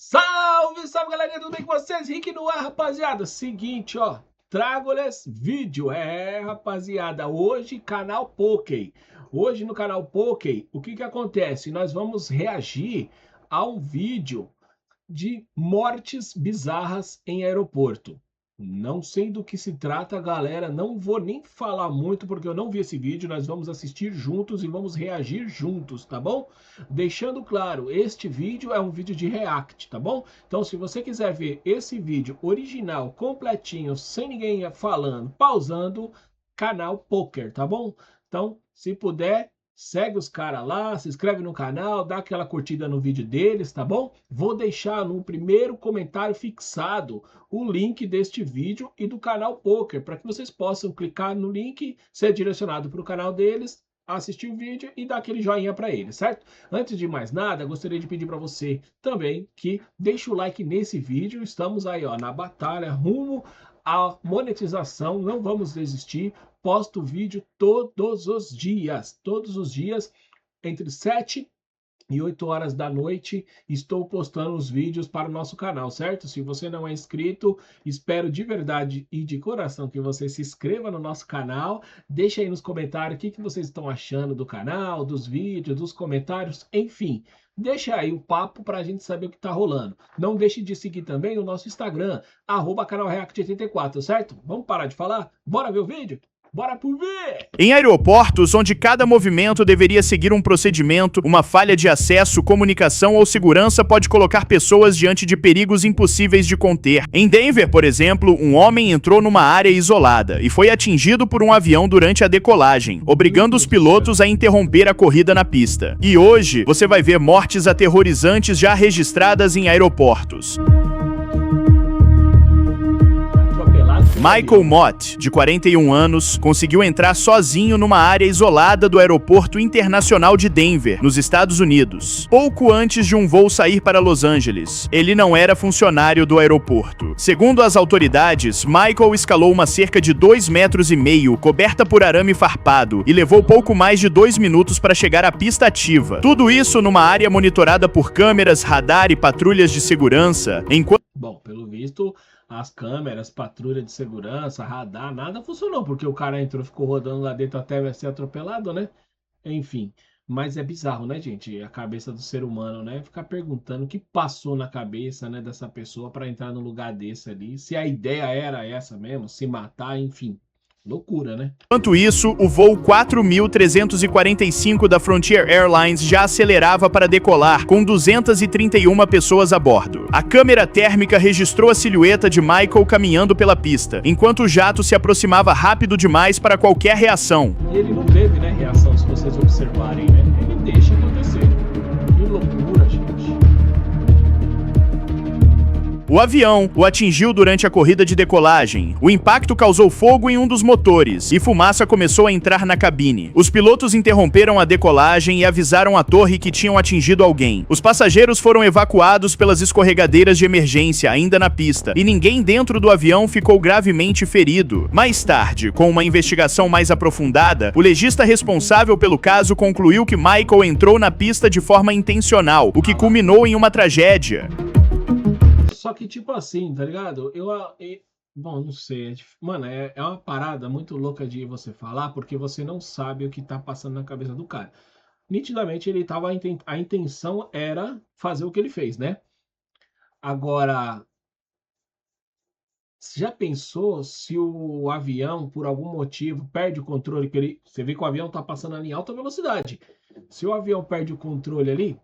Salve, salve, galerinha, tudo bem com vocês? Rick no ar, rapaziada. Seguinte, ó, trago-lhes vídeo. Rapaziada, hoje canal Poké. Hoje no canal Poké, o que acontece? Nós vamos reagir a um vídeo de mortes bizarras em aeroporto. Não sei do que se trata, galera. Não vou nem falar muito porque eu não vi esse vídeo. Nós vamos assistir juntos e vamos reagir juntos, tá bom? Deixando claro, este vídeo é um vídeo de react, tá bom? Então, se você quiser ver esse vídeo original, completinho, sem ninguém falando, pausando, canal Poker, tá bom? Então, se puder, segue os caras lá, se inscreve no canal, dá aquela curtida no vídeo deles, tá bom? Vou deixar no primeiro comentário fixado o link deste vídeo e do canal Poker, para que vocês possam clicar no link, ser direcionado para o canal deles, assistir o vídeo e dar aquele joinha para eles, certo? Antes de mais nada, gostaria de pedir para você também que deixe o like nesse vídeo. Estamos aí, ó, na batalha rumo à monetização, não vamos desistir. Posto vídeo todos os dias, entre 7 e 8 horas da noite, estou postando os vídeos para o nosso canal, certo? Se você não é inscrito, espero de verdade e de coração que você se inscreva no nosso canal. Deixa aí nos comentários o que vocês estão achando do canal, dos vídeos, dos comentários, enfim. Deixa aí o papo para a gente saber o que está rolando. Não deixe de seguir também o nosso Instagram, @canalreact84, certo? Vamos parar de falar? Bora ver o vídeo? Bora por ver! Em aeroportos, onde cada movimento deveria seguir um procedimento, uma falha de acesso, comunicação ou segurança pode colocar pessoas diante de perigos impossíveis de conter. Em Denver, por exemplo, um homem entrou numa área isolada e foi atingido por um avião durante a decolagem, obrigando os pilotos a interromper a corrida na pista. E hoje, você vai ver mortes aterrorizantes já registradas em aeroportos. Michael Mott, de 41 anos, conseguiu entrar sozinho numa área isolada do Aeroporto Internacional de Denver, nos Estados Unidos, pouco antes de um voo sair para Los Angeles. Ele não era funcionário do aeroporto. Segundo as autoridades, Michael escalou uma cerca de 2,5 metros, coberta por arame farpado, e levou pouco mais de 2 minutos para chegar à pista ativa. Tudo isso numa área monitorada por câmeras, radar e patrulhas de segurança, enquanto... Bom, pelo visto, as câmeras, patrulha de segurança, radar, nada funcionou, porque o cara entrou, ficou rodando lá dentro até ser atropelado, né? Enfim, mas é bizarro, né, gente? A cabeça do ser humano, né? Ficar perguntando o que passou na cabeça, né, dessa pessoa para entrar num lugar desse ali, se a ideia era essa mesmo, se matar, enfim. Loucura, né? Enquanto isso, o voo 4345 da Frontier Airlines já acelerava para decolar, com 231 pessoas a bordo. A câmera térmica registrou a silhueta de Michael caminhando pela pista, enquanto o jato se aproximava rápido demais para qualquer reação. E ele não teve, né, reação, se vocês observarem, né? Ele deixa acontecer. Que loucura, gente. O avião o atingiu durante a corrida de decolagem. O impacto causou fogo em um dos motores e fumaça começou a entrar na cabine. Os pilotos interromperam a decolagem e avisaram a torre que tinham atingido alguém. Os passageiros foram evacuados pelas escorregadeiras de emergência ainda na pista e ninguém dentro do avião ficou gravemente ferido. Mais tarde, com uma investigação mais aprofundada, o legista responsável pelo caso concluiu que Michael entrou na pista de forma intencional, o que culminou em uma tragédia. Só que, tipo assim, tá ligado? Bom, não sei. Mano, é uma parada muito louca de você falar, porque você não sabe o que tá passando na cabeça do cara. Nitidamente, ele tava. A intenção era fazer o que ele fez, né? Agora, já pensou se o avião, por algum motivo, perde o controle? Você vê que o avião tá passando ali em alta velocidade. Se o avião perde o controle ali,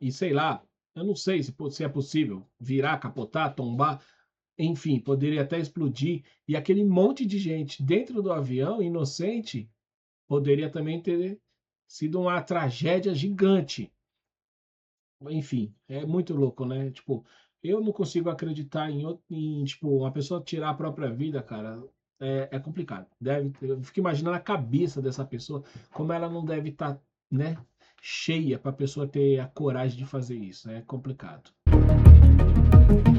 e sei lá. Eu não sei se é possível virar, capotar, tombar, enfim, poderia até explodir. E aquele monte de gente dentro do avião, inocente, poderia também ter sido uma tragédia gigante. Enfim, é muito louco, né? Tipo, eu não consigo acreditar tipo, uma pessoa tirar a própria vida, cara. É complicado. Eu fico imaginando a cabeça dessa pessoa, como ela não deve estar, né? Cheia para a pessoa ter a coragem de fazer isso. É complicado.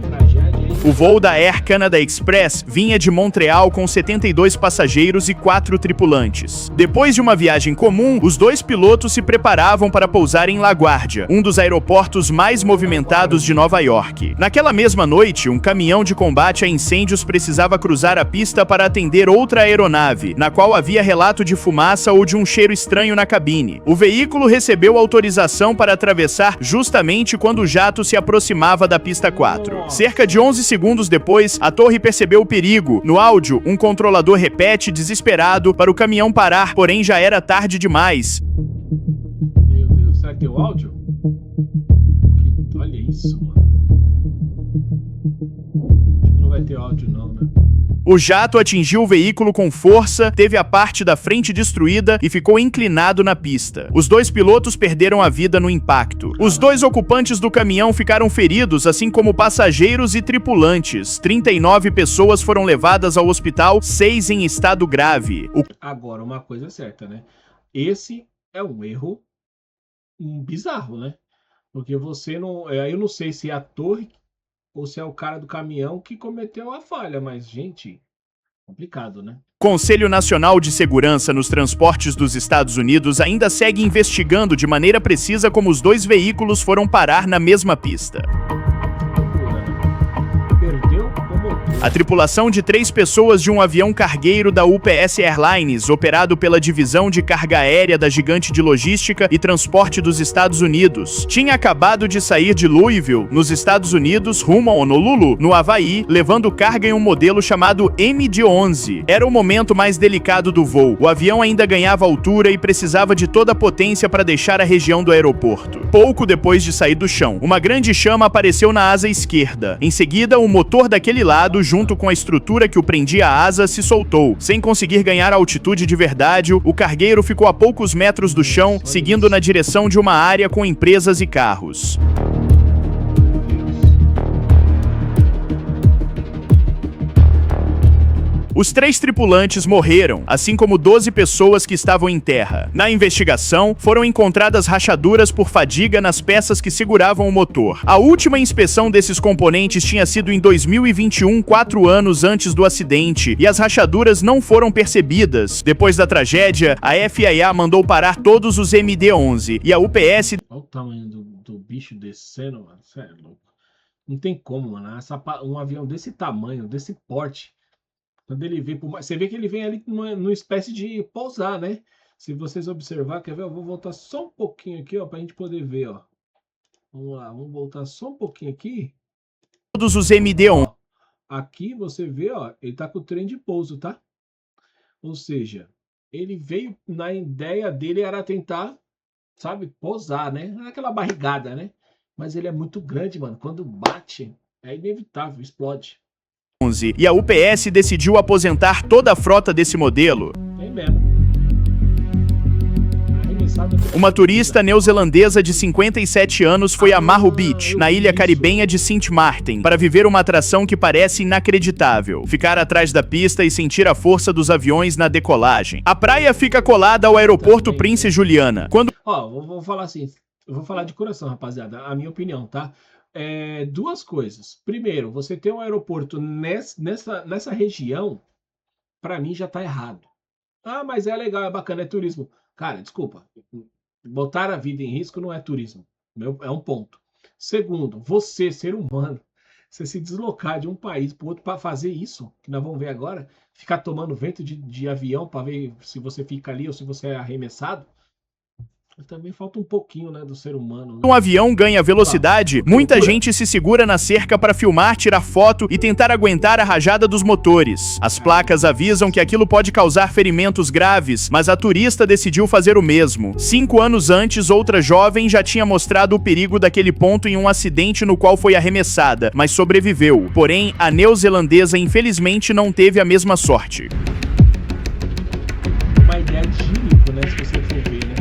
Tragédia, hein? O voo da Air Canada Express vinha de Montreal com 72 passageiros e 4 tripulantes. Depois de uma viagem comum, os 2 pilotos se preparavam para pousar em LaGuardia, um dos aeroportos mais movimentados de Nova York. Naquela mesma noite, um caminhão de combate a incêndios precisava cruzar a pista para atender outra aeronave, na qual havia relato de fumaça ou de um cheiro estranho na cabine. O veículo recebeu autorização para atravessar justamente quando o jato se aproximava da pista 4. Cerca de 11 segundos depois, a torre percebeu o perigo. No áudio, um controlador repete, desesperado, para o caminhão parar, porém já era tarde demais. Meu Deus, será que tem o áudio? Olha isso, mano. Acho que não vai ter áudio não, né? O jato atingiu o veículo com força, teve a parte da frente destruída e ficou inclinado na pista. Os 2 pilotos perderam a vida no impacto. Os 2 ocupantes do caminhão ficaram feridos, assim como passageiros e tripulantes. 39 pessoas foram levadas ao hospital, 6 em estado grave. Agora, uma coisa é certa, né? Esse é um erro bizarro, né? Porque você não... Eu não sei se é a torre ou se é o cara do caminhão que cometeu a falha, mas, gente, complicado, né? O Conselho Nacional de Segurança nos Transportes dos Estados Unidos ainda segue investigando de maneira precisa como os 2 veículos foram parar na mesma pista. Perdeu o motor. A tripulação de 3 pessoas de um avião cargueiro da UPS Airlines, operado pela divisão de carga aérea da gigante de logística e transporte dos Estados Unidos, tinha acabado de sair de Louisville, nos Estados Unidos, rumo a Honolulu, no Havaí, levando carga em um modelo chamado MD-11. Era o momento mais delicado do voo. O avião ainda ganhava altura e precisava de toda a potência para deixar a região do aeroporto. Pouco depois de sair do chão, uma grande chama apareceu na asa esquerda. Em seguida, o motor daquele lado, junto com a estrutura que o prendia à asa, se soltou. Sem conseguir ganhar altitude de verdade, o cargueiro ficou a poucos metros do chão, seguindo na direção de uma área com empresas e carros. Os 3 tripulantes morreram, assim como 12 pessoas que estavam em terra. Na investigação, foram encontradas rachaduras por fadiga nas peças que seguravam o motor. A última inspeção desses componentes tinha sido em 2021, 4 anos antes do acidente, e as rachaduras não foram percebidas. Depois da tragédia, a FAA mandou parar todos os MD-11 e a UPS... Olha o tamanho do bicho descendo, mano. Isso é louco. Não tem como, mano. Um avião desse tamanho, desse porte, quando ele vem por mais... Você vê que ele vem ali numa espécie de pousar, né? Se vocês observar, quer ver? Eu vou voltar só um pouquinho aqui, ó, pra gente poder ver, ó. Vamos lá, vamos voltar só um pouquinho aqui. Todos os MD-11. Aqui você vê, ó, ele tá com o trem de pouso, tá? Ou seja, ele veio, na ideia dele era tentar, sabe, pousar, né? Aquela barrigada, né? Mas ele é muito grande, mano. Quando bate, é inevitável, explode. E a UPS decidiu aposentar toda a frota desse modelo. Tem mesmo. Uma turista neozelandesa de 57 anos foi a Maho Beach, na ilha caribenha de Sint Maarten, para viver uma atração que parece inacreditável: ficar atrás da pista e sentir a força dos aviões na decolagem. A praia fica colada ao aeroporto Prince Juliana. Vou falar assim, eu vou falar de coração, rapaziada, a minha opinião, tá? Duas coisas. Primeiro, você ter um aeroporto nessa região, pra mim já tá errado. Ah, mas é legal, é bacana, é turismo. Cara, desculpa. Botar a vida em risco não é turismo. É um ponto. Segundo, você, ser humano, você se deslocar de um país para o outro para fazer isso, que nós vamos ver agora, ficar tomando vento de avião para ver se você fica ali ou se você é arremessado, também falta um pouquinho, né, do ser humano. Né? Um avião ganha velocidade, muita gente se segura na cerca para filmar, tirar foto e tentar aguentar a rajada dos motores. As placas avisam que aquilo pode causar ferimentos graves, mas a turista decidiu fazer o mesmo. 5 anos antes, outra jovem já tinha mostrado o perigo daquele ponto em um acidente no qual foi arremessada, mas sobreviveu. Porém, a neozelandesa infelizmente não teve a mesma sorte. Uma ideia de gírico, né, se você for ver, né?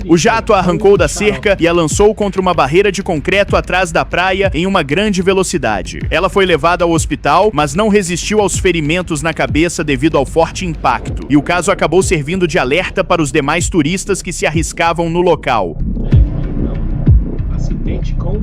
O jato a arrancou da cerca e a lançou contra uma barreira de concreto atrás da praia em uma grande velocidade. Ela foi levada ao hospital, mas não resistiu aos ferimentos na cabeça devido ao forte impacto. E o caso acabou servindo de alerta para os demais turistas que se arriscavam no local. acidente com...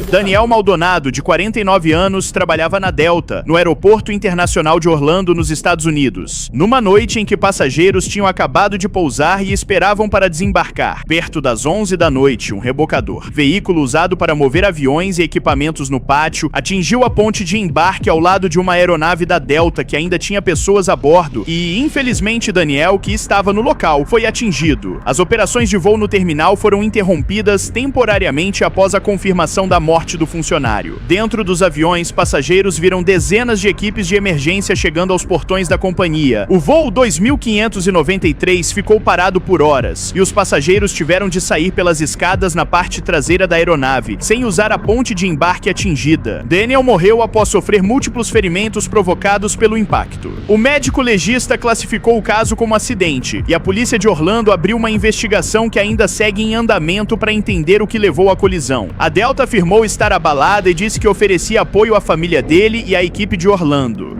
Daniel Maldonado, de 49 anos, trabalhava na Delta, no Aeroporto Internacional de Orlando, nos Estados Unidos. Numa noite em que passageiros tinham acabado de pousar e esperavam para desembarcar, perto das 11 da noite, um rebocador, veículo usado para mover aviões e equipamentos no pátio, atingiu a ponte de embarque ao lado de uma aeronave da Delta que ainda tinha pessoas a bordo e, infelizmente, Daniel, que estava no local, foi atingido. As operações de voo no terminal foram interrompidas temporariamente após a confirmação da morte do funcionário. Dentro dos aviões, passageiros viram dezenas de equipes de emergência chegando aos portões da companhia. O voo 2593 ficou parado por horas e os passageiros tiveram de sair pelas escadas na parte traseira da aeronave, sem usar a ponte de embarque atingida. Daniel morreu após sofrer múltiplos ferimentos provocados pelo impacto. O médico legista classificou o caso como acidente e a polícia de Orlando abriu uma investigação que ainda segue em andamento para entender o que levou à colisão. A Delta afirmou estar abalada e disse que oferecia apoio à família dele e à equipe de Orlando.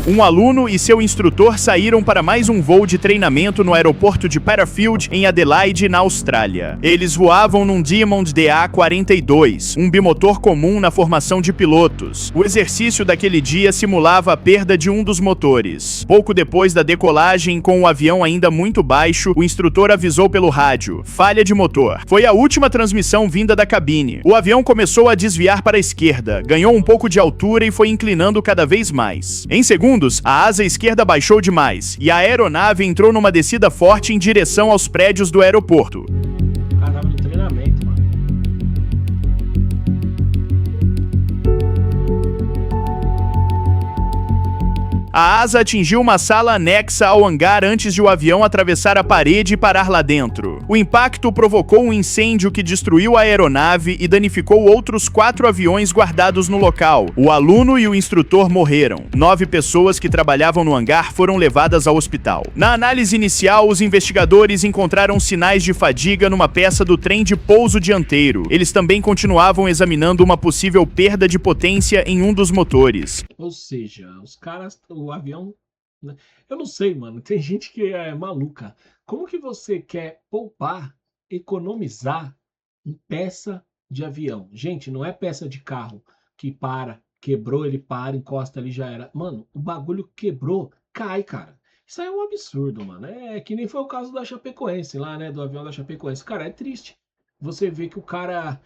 Um aluno e seu instrutor saíram para mais um voo de treinamento no aeroporto de Parafield, em Adelaide, na Austrália. Eles voavam num Diamond DA-42, um bimotor comum na formação de pilotos. O exercício daquele dia simulava a perda de um dos motores. Pouco depois da decolagem, com o avião ainda muito baixo, o instrutor avisou pelo rádio: falha de motor. Foi a última transmissão vinda da cabine. O avião começou a desviar para a esquerda, ganhou um pouco de altura e foi inclinando cada vez mais. Em segundos, a asa esquerda baixou demais e a aeronave entrou numa descida forte em direção aos prédios do aeroporto. Caramba, no treinamento, mano. A asa atingiu uma sala anexa ao hangar antes de o avião atravessar a parede e parar lá dentro. O impacto provocou um incêndio que destruiu a aeronave e danificou outros 4 aviões guardados no local. O aluno e o instrutor morreram. 9 pessoas que trabalhavam no hangar foram levadas ao hospital. Na análise inicial, os investigadores encontraram sinais de fadiga numa peça do trem de pouso dianteiro. Eles também continuavam examinando uma possível perda de potência em um dos motores. Ou seja, os caras, o avião, né? Eu não sei, mano, tem gente que é maluca. Como que você quer poupar, economizar em peça de avião? Gente, não é peça de carro que para, quebrou, ele para, encosta ali, já era. Mano, o bagulho quebrou, cai, cara. Isso aí é um absurdo, mano. É que nem foi o caso da Chapecoense lá, né, do avião da Chapecoense. Cara, é triste. Você vê que o cara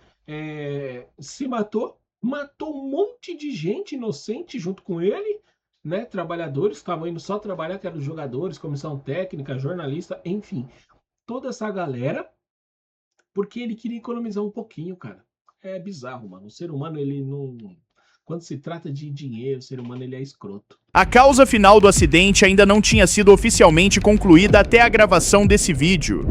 se matou um monte de gente inocente junto com ele, né? Trabalhadores estavam indo só trabalhar, que eram os jogadores, comissão técnica, jornalista, enfim, toda essa galera, porque ele queria economizar um pouquinho, cara. É bizarro, mano. O ser humano, ele não... Quando se trata de dinheiro, o ser humano, ele é escroto. A causa final do acidente ainda não tinha sido oficialmente concluída até a gravação desse vídeo.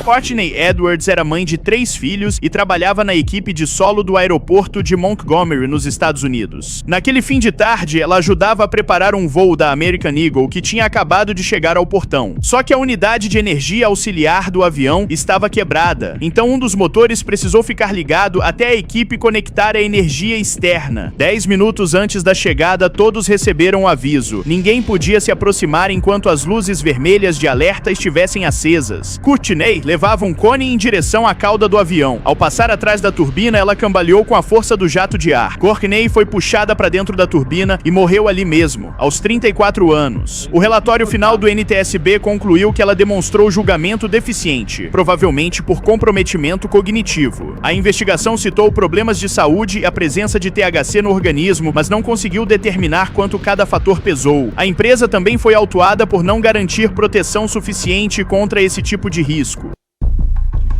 Courtney Edwards era mãe de 3 filhos e trabalhava na equipe de solo do aeroporto de Montgomery, nos Estados Unidos. Naquele fim de tarde, ela ajudava a preparar um voo da American Eagle que tinha acabado de chegar ao portão. Só que a unidade de energia auxiliar do avião estava quebrada, então um dos motores precisou ficar ligado até a equipe conectar a energia externa. 10 minutos antes da chegada, todos receberam o aviso. Ninguém podia se aproximar enquanto as luzes vermelhas de alerta estivessem acesas. Courtney levava um cone em direção à cauda do avião. Ao passar atrás da turbina, ela cambaleou com a força do jato de ar. Courtney foi puxada para dentro da turbina e morreu ali mesmo, aos 34 anos. O relatório final do NTSB concluiu que ela demonstrou julgamento deficiente, provavelmente por comprometimento cognitivo. A investigação citou problemas de saúde e a presença de THC no organismo, mas não conseguiu determinar quanto cada fator pesou. A empresa também foi autuada por não garantir proteção suficiente contra esse tipo de risco.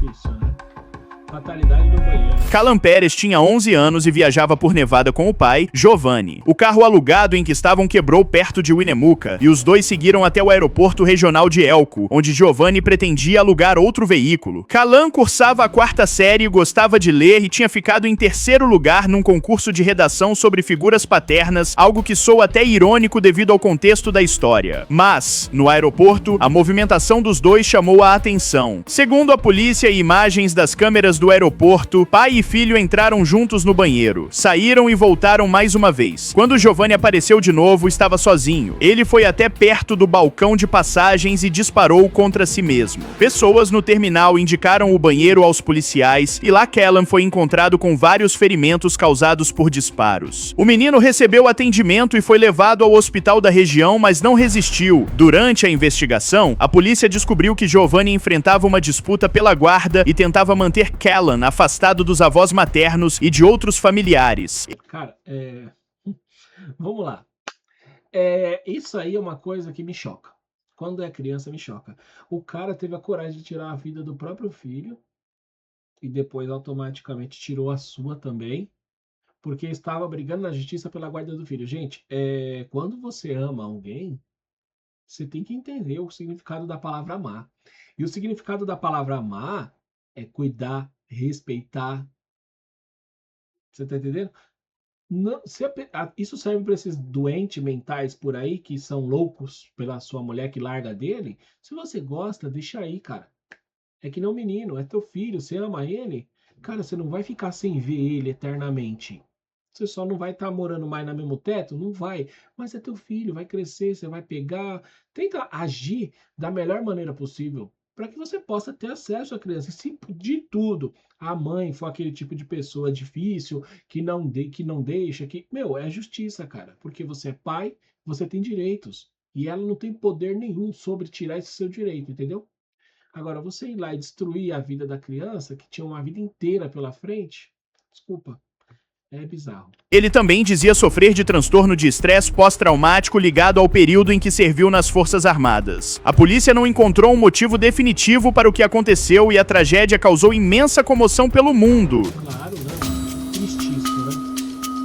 Difícil, né? Fatalidade do banheiro. Callan Pérez tinha 11 anos e viajava por Nevada com o pai, Giovanni. O carro alugado em que estavam quebrou perto de Winnemucca e os dois seguiram até o aeroporto regional de Elko, onde Giovanni pretendia alugar outro veículo. Callan cursava a 4ª série, gostava de ler e tinha ficado em 3º lugar num concurso de redação sobre figuras paternas, algo que soa até irônico devido ao contexto da história. Mas, no aeroporto, a movimentação dos dois chamou a atenção. Segundo a polícia e imagens das câmeras do aeroporto, pai e filho entraram juntos no banheiro, saíram e voltaram mais uma vez. Quando Giovanni apareceu de novo, estava sozinho. Ele foi até perto do balcão de passagens e disparou contra si mesmo. Pessoas no terminal indicaram o banheiro aos policiais e lá Callan foi encontrado com vários ferimentos causados por disparos. O menino recebeu atendimento e foi levado ao hospital da região, mas não resistiu. Durante a investigação, a polícia descobriu que Giovanni enfrentava uma disputa pela guarda e tentava manter Callan afastado dos avós maternos e de outros familiares. Cara, vamos lá. Isso aí é uma coisa que me choca. Quando é criança, me choca. O cara teve a coragem de tirar a vida do próprio filho e depois automaticamente tirou a sua também, porque estava brigando na justiça pela guarda do filho. Gente, quando você ama alguém, você tem que entender o significado da palavra amar. E o significado da palavra amar é cuidar, respeitar. Você tá entendendo? Não, isso serve para esses doentes mentais por aí que são loucos pela sua mulher que larga dele. Se você gosta, deixa aí, cara. É que nem um menino, é teu filho, você ama ele. Cara, você não vai ficar sem ver ele eternamente. Você só não vai estar morando mais no mesmo teto? Não vai. Mas é teu filho, vai crescer, você vai pegar. Tenta agir da melhor maneira possível para que você possa ter acesso à criança. Se de tudo a mãe for aquele tipo de pessoa difícil, que não deixa, é justiça, cara. Porque você é pai, você tem direitos. E ela não tem poder nenhum sobre tirar esse seu direito, entendeu? Agora, você ir lá e destruir a vida da criança, que tinha uma vida inteira pela frente, desculpa, é bizarro. Ele também dizia sofrer de transtorno de estresse pós-traumático ligado ao período em que serviu nas Forças Armadas. A polícia não encontrou um motivo definitivo para o que aconteceu e a tragédia causou imensa comoção pelo mundo. Claro, né? Tristíssimo, né?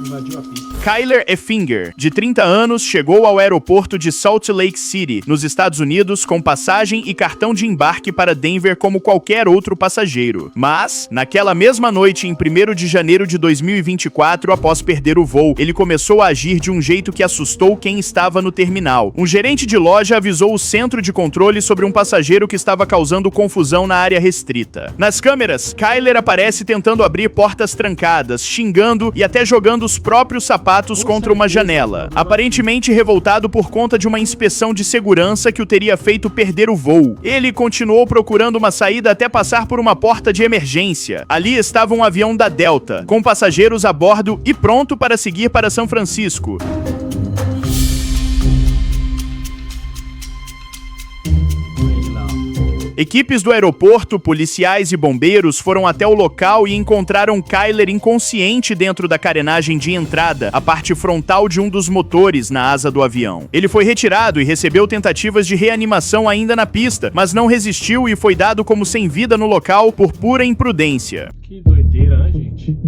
Invadiu a pista. Kyler Effinger, de 30 anos, chegou ao aeroporto de Salt Lake City, nos Estados Unidos, com passagem e cartão de embarque para Denver como qualquer outro passageiro. Mas, naquela mesma noite, em 1º de janeiro de 2024, após perder o voo, ele começou a agir de um jeito que assustou quem estava no terminal. Um gerente de loja avisou o centro de controle sobre um passageiro que estava causando confusão na área restrita. Nas câmeras, Kyler aparece tentando abrir portas trancadas, xingando e até jogando os próprios sapatos contra uma janela, aparentemente revoltado por conta de uma inspeção de segurança que o teria feito perder o voo. Ele continuou procurando uma saída até passar por uma porta de emergência. Ali estava um avião da Delta, com passageiros a bordo e pronto para seguir para São Francisco. Equipes do aeroporto, policiais e bombeiros foram até o local e encontraram Kyler inconsciente dentro da carenagem de entrada, a parte frontal de um dos motores na asa do avião. Ele foi retirado e recebeu tentativas de reanimação ainda na pista, mas não resistiu e foi dado como sem vida no local por pura imprudência. Que doideira, né, gente?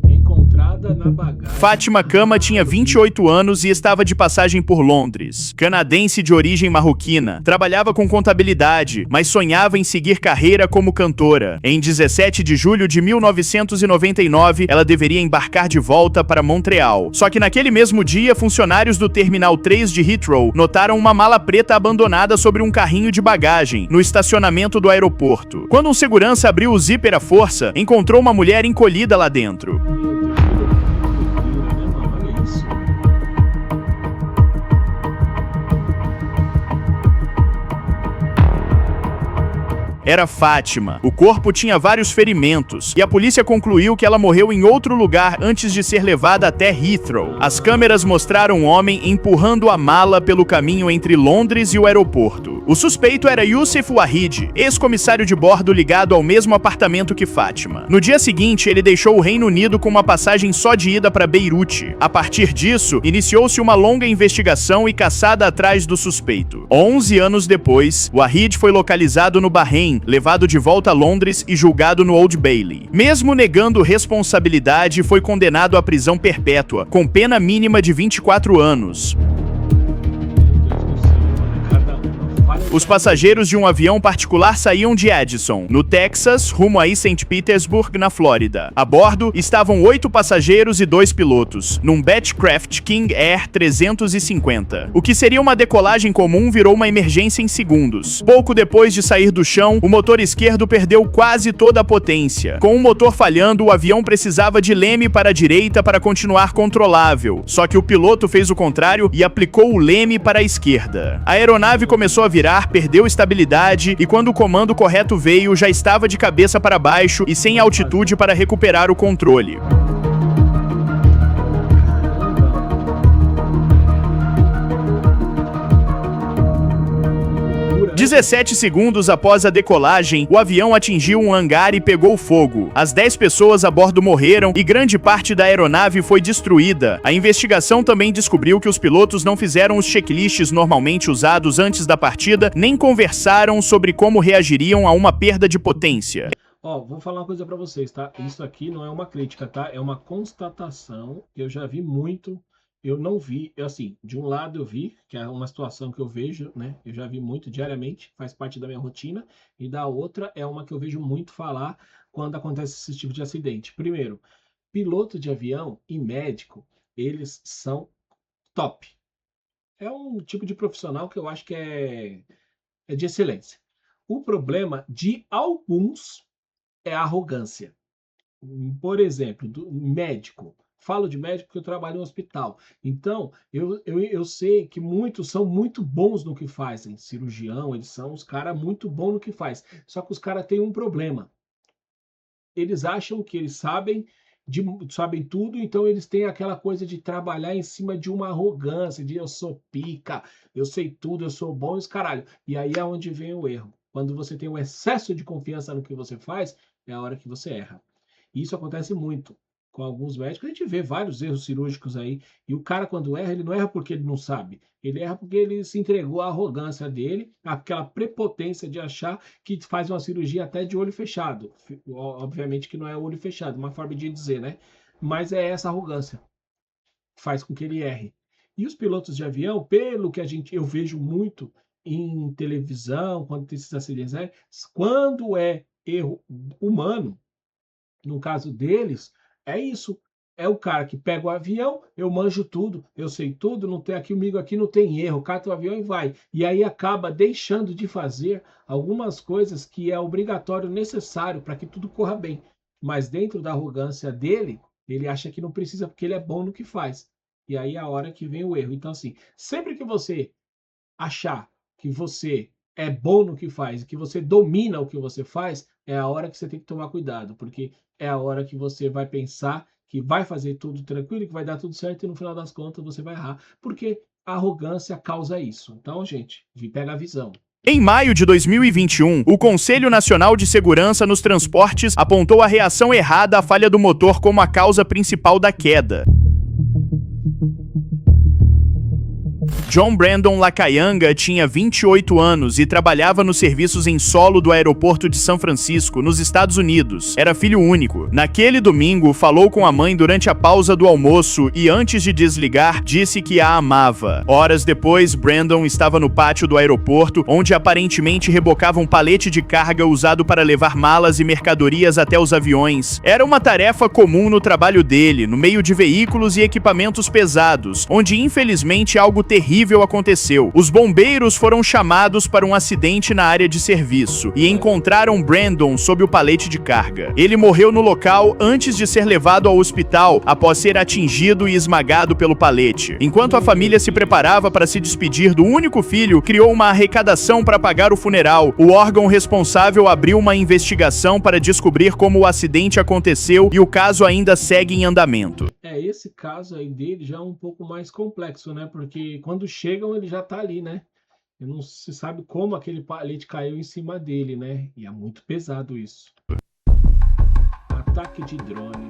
Encontrada na bagagem. Fátima Cama tinha 28 anos e estava de passagem por Londres. Canadense de origem marroquina, trabalhava com contabilidade, mas sonhava em seguir carreira como cantora. Em 17 de julho de 1999, ela deveria embarcar de volta para Montreal. Só que naquele mesmo dia, funcionários do Terminal 3 de Heathrow notaram uma mala preta abandonada sobre um carrinho de bagagem, no estacionamento do aeroporto. Quando um segurança abriu o zíper à força, encontrou uma mulher encolhida lá dentro. Era Fátima. O corpo tinha vários ferimentos e a polícia concluiu que ela morreu em outro lugar antes de ser levada até Heathrow. As câmeras mostraram um homem empurrando a mala pelo caminho entre Londres e o aeroporto. O suspeito era Youssef Wahid, ex-comissário de bordo ligado ao mesmo apartamento que Fátima. No dia seguinte, ele deixou o Reino Unido com uma passagem só de ida para Beirute. A partir disso, iniciou-se uma longa investigação e caçada atrás do suspeito. 11 anos depois, Wahid foi localizado no Bahrein, levado de volta a Londres e julgado no Old Bailey. Mesmo negando responsabilidade, foi condenado à prisão perpétua, com pena mínima de 24 anos. Cada falha Os passageiros de um avião particular saíam de Edison, no Texas, rumo a St. Petersburg, na Flórida. A bordo estavam 8 passageiros e 2 pilotos, num Beechcraft King Air 350. O que seria uma decolagem comum virou uma emergência em segundos. Pouco depois de sair do chão, o motor esquerdo perdeu quase toda a potência. Com o motor falhando, o avião precisava de leme para a direita para continuar controlável. Só que o piloto fez o contrário e aplicou o leme para a esquerda. A aeronave começou a virar, perdeu estabilidade e quando o comando correto veio, já estava de cabeça para baixo e sem altitude para recuperar o controle. 17 segundos após a decolagem, o avião atingiu um hangar e pegou fogo. As 10 pessoas a bordo morreram e grande parte da aeronave foi destruída. A investigação também descobriu que os pilotos não fizeram os checklists normalmente usados antes da partida, nem conversaram sobre como reagiriam a uma perda de potência. Ó, vou falar uma coisa pra vocês, tá? Isso aqui não é uma crítica, tá? É uma constatação. Eu já vi muito. Eu não vi, assim, de um lado eu vi, que é uma situação que eu vejo, né? Eu já vi muito diariamente, faz parte da minha rotina, e da outra é uma que eu vejo muito falar quando acontece esse tipo de acidente. Primeiro, piloto de avião e médico, eles são top. É um tipo de profissional que eu acho que é de excelência. O problema de alguns é a arrogância. Por exemplo, do médico. Falo de médico porque eu trabalho em um hospital. Então, eu sei que muitos são muito bons no que fazem. Cirurgião, eles são os caras muito bons no que faz. Só que os caras têm um problema. Eles acham que eles sabem tudo, então eles têm aquela coisa de trabalhar em cima de uma arrogância, de eu sou pica, eu sei tudo, eu sou bom e os caralho. E aí é onde vem o erro. Quando você tem um excesso de confiança no que você faz, é a hora que você erra. Isso acontece muito com alguns médicos. A gente vê vários erros cirúrgicos aí. E o cara, quando erra, ele não erra porque ele não sabe. Ele erra porque ele se entregou à arrogância dele, aquela prepotência de achar que faz uma cirurgia até de olho fechado. Obviamente que não é olho fechado, uma forma de dizer, né? Mas é essa arrogância que faz com que ele erre. E os pilotos de avião, pelo que eu vejo muito em televisão, quando tem esses acidentes, né? Quando é erro humano, no caso deles, é isso. É o cara que pega o avião, eu manjo tudo, eu sei tudo, não tem aqui comigo, aqui não tem erro, cata o avião e vai. E aí acaba deixando de fazer algumas coisas que é obrigatório, necessário para que tudo corra bem. Mas dentro da arrogância dele, ele acha que não precisa porque ele é bom no que faz. E aí é a hora que vem o erro. Então, assim, sempre que você achar que você é bom no que faz, que você domina o que você faz, é a hora que você tem que tomar cuidado, porque é a hora que você vai pensar que vai fazer tudo tranquilo, que vai dar tudo certo e no final das contas você vai errar, porque a arrogância causa isso. Então, gente, pega a visão. Em maio de 2021, o Conselho Nacional de Segurança nos Transportes apontou a reação errada à falha do motor como a causa principal da queda. John Brandon Lacayanga tinha 28 anos e trabalhava nos serviços em solo do aeroporto de São Francisco, nos Estados Unidos. Era filho único. Naquele domingo, falou com a mãe durante a pausa do almoço e, antes de desligar, disse que a amava. Horas depois, Brandon estava no pátio do aeroporto, onde aparentemente rebocava um palete de carga usado para levar malas e mercadorias até os aviões. Era uma tarefa comum no trabalho dele, no meio de veículos e equipamentos pesados, onde infelizmente algo terrível aconteceu. Os bombeiros foram chamados para um acidente na área de serviço e encontraram Brandon sob o palete de carga. Ele morreu no local antes de ser levado ao hospital após ser atingido e esmagado pelo palete. Enquanto a família se preparava para se despedir do único filho, criou uma arrecadação para pagar o funeral. O órgão responsável abriu uma investigação para descobrir como o acidente aconteceu e o caso ainda segue em andamento. Esse caso aí dele já é um pouco mais complexo, né? Porque quando chegam ele já tá ali, né? E não se sabe como aquele palete caiu em cima dele, né? E é muito pesado isso. Ataque de drone.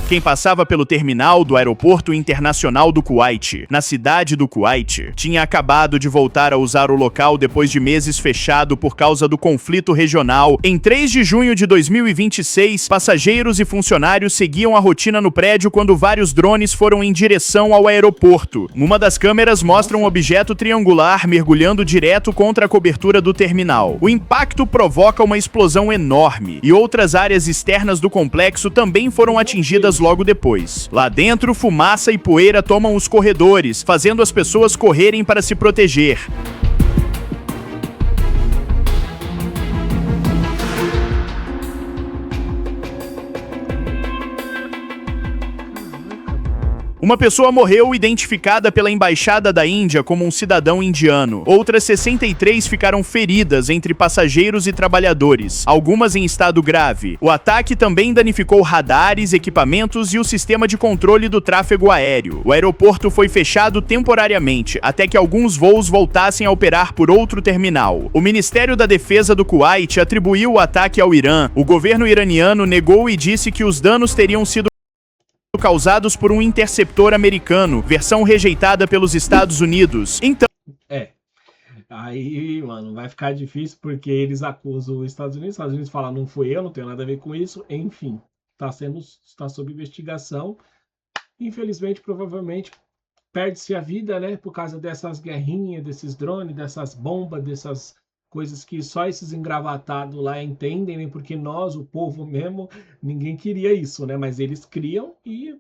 Quem passava pelo terminal do Aeroporto Internacional do Kuwait, na cidade do Kuwait, tinha acabado de voltar a usar o local depois de meses fechado por causa do conflito regional. Em 3 de junho de 2026, passageiros e funcionários seguiam a rotina no prédio quando vários drones foram em direção ao aeroporto. Uma das câmeras mostra um objeto triangular mergulhando direto contra a cobertura do terminal. O impacto provoca uma explosão enorme e outras áreas externas do complexo também foram atingidas logo depois. Lá dentro, fumaça e poeira tomam os corredores, fazendo as pessoas correrem para se proteger. Uma pessoa morreu identificada pela Embaixada da Índia como um cidadão indiano. Outras 63 ficaram feridas entre passageiros e trabalhadores, algumas em estado grave. O ataque também danificou radares, equipamentos e o sistema de controle do tráfego aéreo. O aeroporto foi fechado temporariamente, até que alguns voos voltassem a operar por outro terminal. O Ministério da Defesa do Kuwait atribuiu o ataque ao Irã. O governo iraniano negou e disse que os danos teriam sido causados por um interceptor americano, versão rejeitada pelos Estados Unidos. Então, aí, mano, vai ficar difícil porque eles acusam os Estados Unidos falam, não fui eu, não tenho nada a ver com isso, enfim, está sob investigação. Infelizmente, provavelmente, perde-se a vida, né, por causa dessas guerrinhas, desses drones, dessas bombas, dessas coisas que só esses engravatados lá entendem, né? Porque nós, o povo mesmo, ninguém queria isso, né? Mas eles criam e,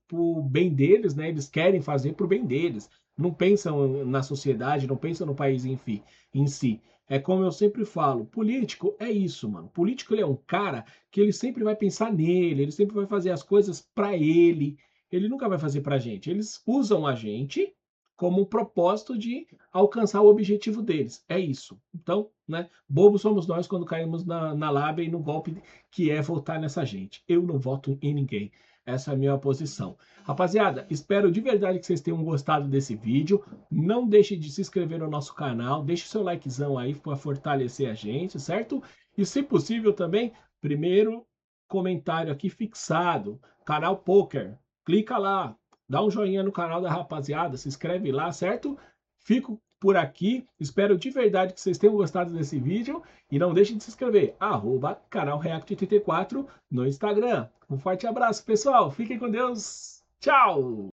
pro bem deles, né? Eles querem fazer pro bem deles. Não pensam na sociedade, não pensam no país em si. É como eu sempre falo, político é isso, mano. Político, ele é um cara que ele sempre vai pensar nele, ele sempre vai fazer as coisas para ele. Ele nunca vai fazer pra gente. Eles usam a gente como um propósito de alcançar o objetivo deles. É isso. Então, né, bobos somos nós quando caímos na lábia e no golpe que é votar nessa gente. Eu não voto em ninguém. Essa é a minha posição. Rapaziada, espero de verdade que vocês tenham gostado desse vídeo. Não deixe de se inscrever no nosso canal. Deixe seu likezão aí para fortalecer a gente, certo? E se possível também, primeiro comentário aqui fixado. Canal Poker. Clica lá. Dá um joinha no canal da rapaziada, se inscreve lá, certo? Fico por aqui, espero de verdade que vocês tenham gostado desse vídeo e não deixem de se inscrever, @canal React84 no Instagram. Um forte abraço, pessoal, fiquem com Deus, tchau!